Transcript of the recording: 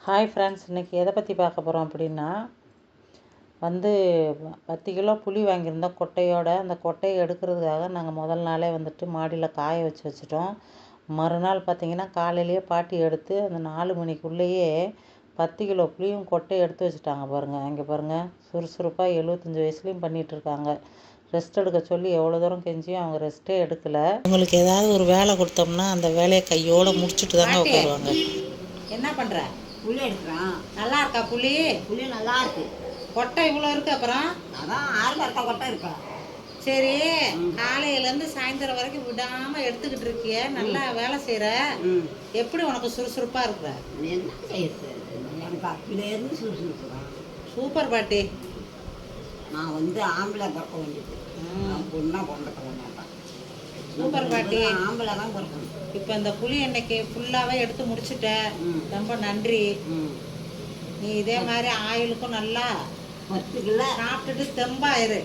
Hi friends, இன்றைக்கி எதை பற்றி பார்க்க போகிறோம் அப்படின்னா வந்து 10 கிலோ புளி வாங்கியிருந்தோம் கொட்டையோடு. அந்த கொட்டையை எடுக்கிறதுக்காக நாங்கள் முதல் நாளே வந்துட்டு மாடியில் காய வச்சுட்டோம். மறுநாள் பார்த்திங்கன்னா காலையிலேயே பாட்டி எடுத்து அந்த 4 மணிக்குள்ளேயே 10 கிலோ புளியும் கொட்டையை எடுத்து வச்சுட்டாங்க. பாருங்கள், அங்கே பாருங்கள், சுறுசுறுப்பாக 75 வயசுலேயும் பண்ணிகிட்ருக்காங்க. ரெஸ்ட் எடுக்க சொல்லி எவ்வளோ தூரம் கெஞ்சியும் அவங்க ரெஸ்ட்டே எடுக்கலை. உங்களுக்கு ஏதாவது ஒரு வேலை கொடுத்தோம்னா அந்த வேலையை கையோடு முடிச்சுட்டு தாங்க உட்காருவாங்க. என்ன பண்ணுற? புளி எடுக்கிறான். நல்லா இருக்கா புளி? புளி நல்லா இருக்கு. கொட்டை இவ்வளோ இருக்கு. அப்புறம் அதான் 6 இருக்கா கொட்டை இருக்கா? சரி, காலையிலேருந்து சாயந்தரம் வரைக்கும் விடாமல் எடுத்துக்கிட்டு இருக்கிய, நல்லா வேலை செய்கிற. எப்படி உனக்கு சுறுசுறுப்பாக இருக்கிற? என்ன செய்யுது? எனக்கு அப்பிலேருந்து சுறுசுறுப்பு தான். சூப்பர் பாட்டி. நான் ஆம்பளை பிறக்க வேண்டியது, நான் பொண்ணாக பிறந்துக்க மாட்டேன். சூப்பர் பாட்டி. ஆம்பளை தான் பிறக்கணும். இப்போ இந்த புளி எண்ணெய்க்கு ஃபுல்லாகவே எடுத்து முடிச்சுட்ட. ரொம்ப நன்றி. நீ இதே மாதிரி ஆயிலுக்கும் நல்லா 10 கிலோ சாப்பிட்டுட்டு தெம்பாயிரு.